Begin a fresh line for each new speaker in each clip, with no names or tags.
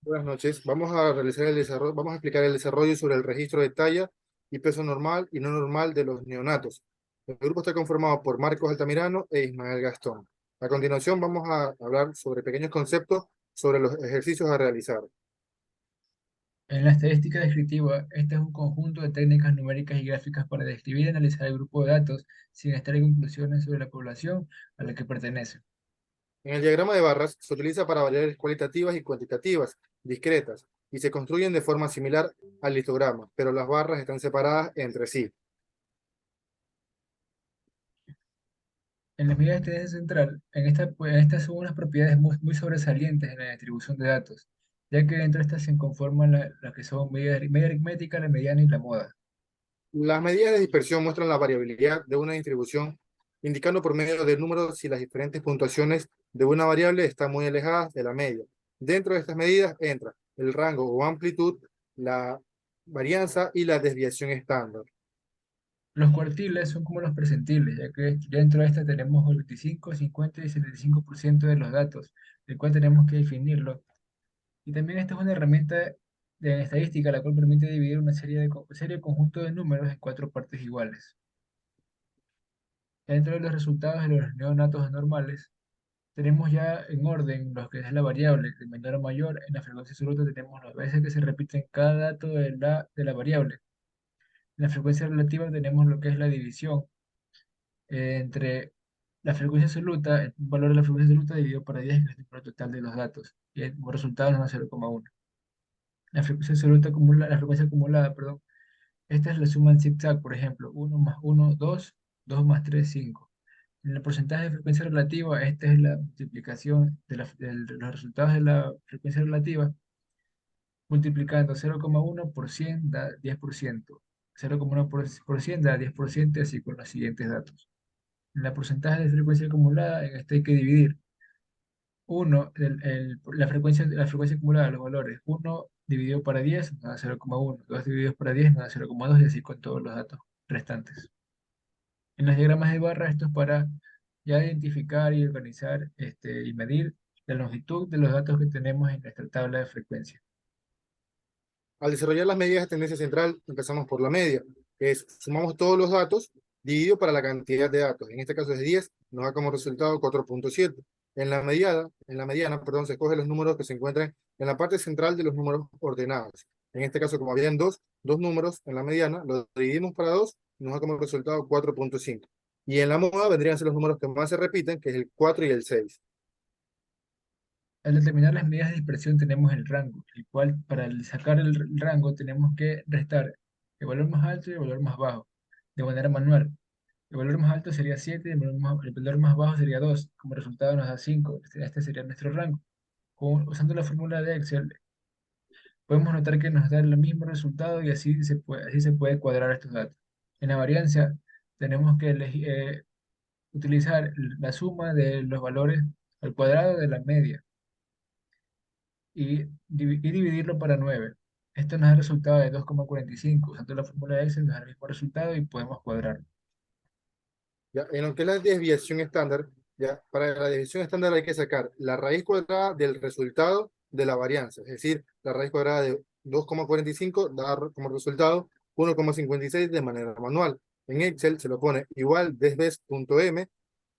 Buenas noches. Vamos a realizar el desarrollo, vamos a explicar el desarrollo sobre el registro de talla y peso normal y no normal de los neonatos. El grupo está conformado por Marcos Altamirano e Ismael Gastón. A continuación vamos a hablar sobre pequeños conceptos sobre los ejercicios a realizar.
En la estadística descriptiva, este es un conjunto de técnicas numéricas y gráficas para describir y analizar el grupo de datos sin estar en conclusiones sobre la población a la que pertenece.
En el diagrama de barras se utiliza para variables cualitativas y cuantitativas discretas y se construyen de forma similar al histograma, pero las barras están separadas entre sí.
En la medida de tendencia central, estas son unas propiedades muy sobresalientes en la distribución de datos, ya que dentro de estas se conforman las que son media aritmética, la mediana y la moda.
Las medidas de dispersión muestran la variabilidad de una distribución, indicando por medio de números si las diferentes puntuaciones de una variable están muy alejadas de la media. Dentro de estas medidas entra el rango o amplitud, la varianza y la desviación estándar.
Los cuartiles son como los percentiles, ya que dentro de esta tenemos el 25, 50 y 75% de los datos, el cual tenemos que definirlo. Y también esta es una herramienta de estadística la cual permite dividir una serie de conjunto de números en cuatro partes iguales. Dentro de los resultados de los neonatos anormales, tenemos ya en orden los que es la variable, de menor a mayor. En la frecuencia absoluta tenemos las veces que se repiten cada dato de la variable. En la frecuencia relativa tenemos lo que es la división entre la frecuencia absoluta, el valor de la frecuencia absoluta dividido por 10, que es el número total de los datos. Y como resultado nos da 0,1. La frecuencia acumulada, perdón. Esta es la suma en zigzag, por ejemplo, uno más uno 2 2 más 3 cinco. En el porcentaje de frecuencia relativa, esta es la multiplicación de los resultados de la frecuencia relativa, multiplicando 0,1 por 100 da 10%, 0,1 por 100 da 10%, así con los siguientes datos. En la porcentaje de frecuencia acumulada, en este hay que dividir la frecuencia acumulada de los valores. Uno dividido para 10 nos da 0,1, 2 divididos para 10 nos da 0,2 y así con todos los datos restantes. En los diagramas de barra, esto es para ya identificar y organizar y medir la longitud de los datos que tenemos en nuestra tabla de frecuencia.
Al desarrollar las medidas de tendencia central, empezamos por la media, que es sumamos todos los datos dividido para la cantidad de datos. En este caso es 10, nos da como resultado 4.7. En la mediana, perdón, se escogen los números que se encuentran en la parte central de los números ordenados. En este caso, como habían dos números en la mediana, lo dividimos para 2, nos da como resultado 4.5. Y en la moda vendrían a ser los números que más se repiten, que es el 4 y el 6.
Al determinar las medidas de dispersión tenemos el rango, el cual para sacar el rango tenemos que restar el valor más alto y el valor más bajo, de manera manual. El valor más alto sería 7 y el valor más bajo sería 2. Como resultado nos da 5. Este sería nuestro rango. Usando la fórmula de Excel, podemos notar que nos da el mismo resultado y así se puede cuadrar estos datos. En la variancia tenemos que utilizar la suma de los valores al cuadrado de la media y dividirlo para 9. Esto nos da el resultado de 2,45. Usando la fórmula de Excel nos da el mismo resultado y podemos cuadrarlo.
¿Ya? En lo que es la desviación estándar, ¿ya? Para la desviación estándar hay que sacar la raíz cuadrada del resultado de la varianza, es decir, la raíz cuadrada de 2,45 da como resultado 1,56 de manera manual. En Excel se lo pone igual desves.m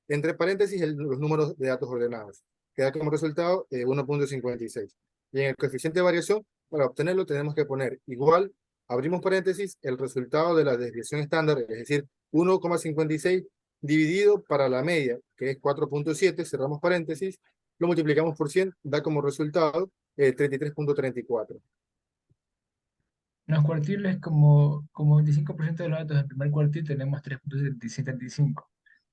entre paréntesis los números de datos ordenados. Queda como resultado 1,56. Y en el coeficiente de variación, para obtenerlo tenemos que poner igual, abrimos paréntesis, el resultado de la desviación estándar, es decir, 1,56 dividido para la media, que es 4,7, cerramos paréntesis, lo multiplicamos por 100, da como resultado 33,34.
En los cuartiles, como 25% de los datos del primer cuartil, tenemos 3,75.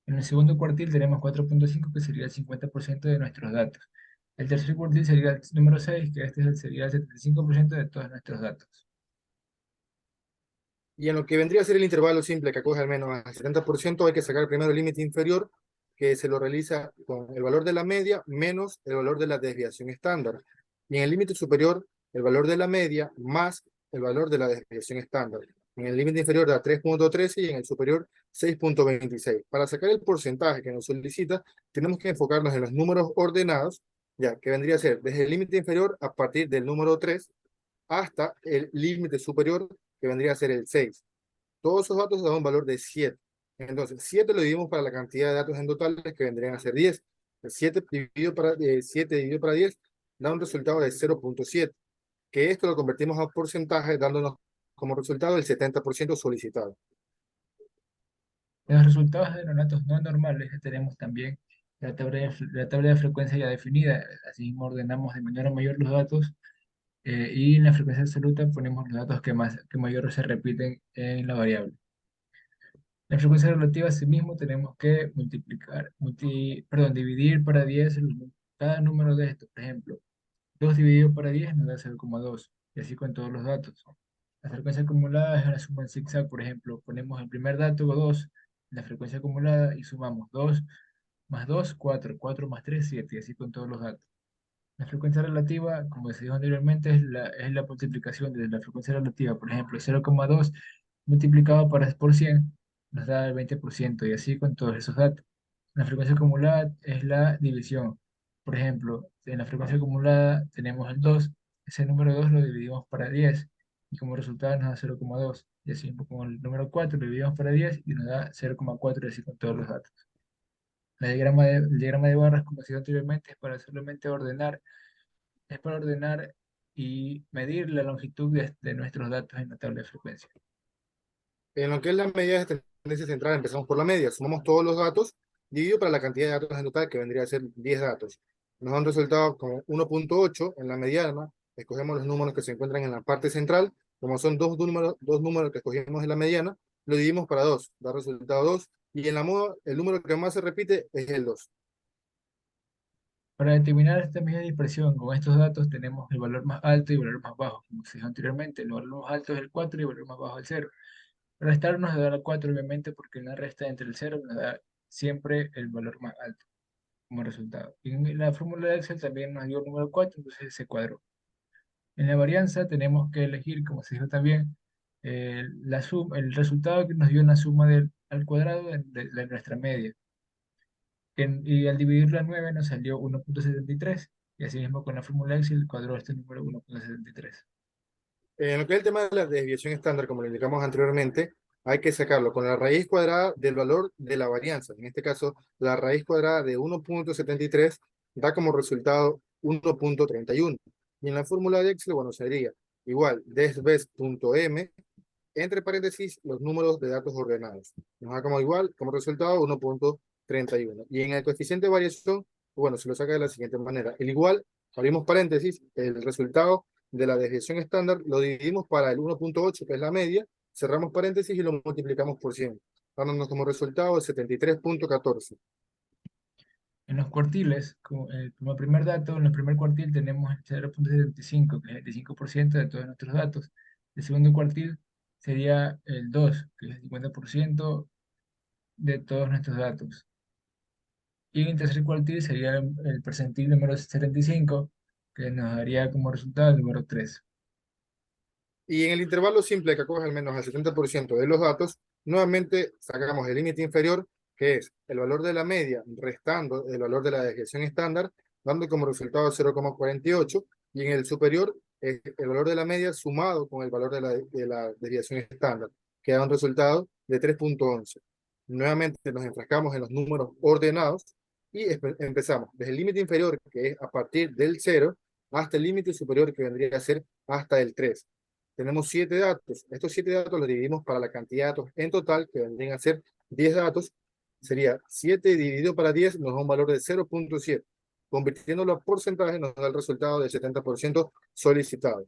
En el segundo cuartil tenemos 4,5, que sería el 50% de nuestros datos. El tercer cuartil sería el número 6, que sería el 75% de todos nuestros datos.
Y en lo que vendría a ser el intervalo simple que acoge al menos al 70%, hay que sacar primero el límite inferior, que se lo realiza con el valor de la media menos el valor de la desviación estándar. Y en el límite superior, el valor de la media más el valor de la desviación estándar. En el límite inferior da 3,13 y en el superior 6,26. Para sacar el porcentaje que nos solicita, tenemos que enfocarnos en los números ordenados, ya, que vendría a ser desde el límite inferior a partir del número 3 hasta el límite superior, que vendría a ser el 6. Todos esos datos dan un valor de 7. Entonces, 7 lo dividimos para la cantidad de datos en totales, que vendrían a ser 10. El 7 dividido para 10 da un resultado de 0.7, que esto lo convertimos a porcentaje, dándonos como resultado el 70% solicitado.
En los resultados de los datos no normales ya tenemos también la tabla de frecuencia ya definida. Así ordenamos de menor a mayor los datos y en la frecuencia absoluta ponemos los datos que mayor se repiten en la variable. La frecuencia relativa, asimismo, tenemos que dividir para 10 cada número de estos. Por ejemplo, 2 dividido para 10 nos da 0,2, y así con todos los datos. La frecuencia acumulada es la suma en zigzag. Por ejemplo, ponemos el primer dato 2, la frecuencia acumulada, y sumamos 2 más 2, 4, 4 más 3, 7, y así con todos los datos. La frecuencia relativa, como se dijo anteriormente, es la multiplicación de la frecuencia relativa. Por ejemplo, 0,2 multiplicado por 100 nos da el 20%, y así con todos esos datos. La frecuencia acumulada es la división. Por ejemplo, en la frecuencia acumulada tenemos el 2, ese número 2 lo dividimos para 10 y como resultado nos da 0,2. Y así con el número 4 lo dividimos para 10 y nos da 0,4, y así con todos los datos. El diagrama de barras, como se dijo anteriormente, es para ordenar y medir la longitud de nuestros datos en la tabla de frecuencia.
En lo que es la medida de tendencia central, empezamos por la media, sumamos todos los datos, dividido para la cantidad de datos en total, que vendría a ser 10 datos. Nos da un resultado como 1.8 en la mediana, escogemos los números que se encuentran en la parte central, como son dos números que escogimos en la mediana, lo dividimos para 2, da resultado 2, y en la moda, el número que más se repite es el 2.
Para determinar esta medida de dispersión, con estos datos tenemos el valor más alto y el valor más bajo. Como se dijo anteriormente, el valor más alto es el 4 y el valor más bajo el 0. Restar nos da el 4, obviamente, porque una resta entre el 0 nos da siempre el valor más alto como resultado. Y en la fórmula de Excel también nos dio el número 4, entonces se cuadró. En la varianza tenemos que elegir, como se dijo también, el resultado que nos dio una suma al cuadrado de nuestra media. Y al dividirlo a 9 nos salió 1.73. Y así mismo con la fórmula Excel cuadró este número 1.73.
En lo que es el tema de la desviación estándar, como lo indicamos anteriormente, hay que sacarlo con la raíz cuadrada del valor de la varianza. En este caso, la raíz cuadrada de 1.73 da como resultado 1.31. Y en la fórmula de Excel, bueno, sería igual desves.m, entre paréntesis, los números de datos ordenados. Nos da como igual, como resultado, 1.31. Y en el coeficiente de variación, bueno, se lo saca de la siguiente manera. El igual, abrimos paréntesis, el resultado de la desviación estándar lo dividimos para el 1.8, que es la media, cerramos paréntesis y lo multiplicamos por 100, dándonos como resultado el 73.14.
En los cuartiles, como primer dato, en el primer cuartil tenemos el 0.75, que es el 25% de todos nuestros datos. El segundo cuartil sería el 2, que es el 50% de todos nuestros datos. Y en el tercer cuartil sería el percentil número 75, que nos daría como resultado el número 3.
Y en el intervalo simple que acoge al menos al 70% de los datos, nuevamente sacamos el límite inferior, que es el valor de la media restando el valor de la desviación estándar, dando como resultado 0,48, y en el superior es el valor de la media sumado con el valor de la desviación estándar, que da un resultado de 3.11. Nuevamente nos enfrascamos en los números ordenados y empezamos desde el límite inferior, que es a partir del 0, hasta el límite superior, que vendría a ser hasta el 3. Tenemos 7 datos. Estos 7 datos los dividimos para la cantidad de datos en total, que vendrían a ser 10 datos. Sería 7 dividido para 10, nos da un valor de 0.7. Convirtiéndolo a porcentaje, nos da el resultado del 70% solicitado.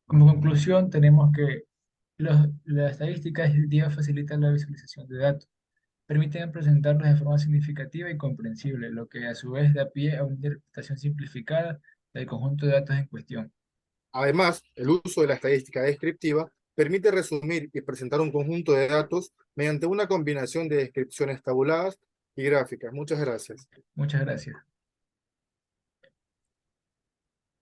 Como conclusión, tenemos que la estadística descriptiva facilita la visualización de datos, permiten presentarlos de forma significativa y comprensible, lo que a su vez da pie a una interpretación simplificada del conjunto de datos en cuestión.
Además, el uso de la estadística descriptiva permite resumir y presentar un conjunto de datos mediante una combinación de descripciones tabuladas y gráficas. Muchas gracias.
Muchas gracias.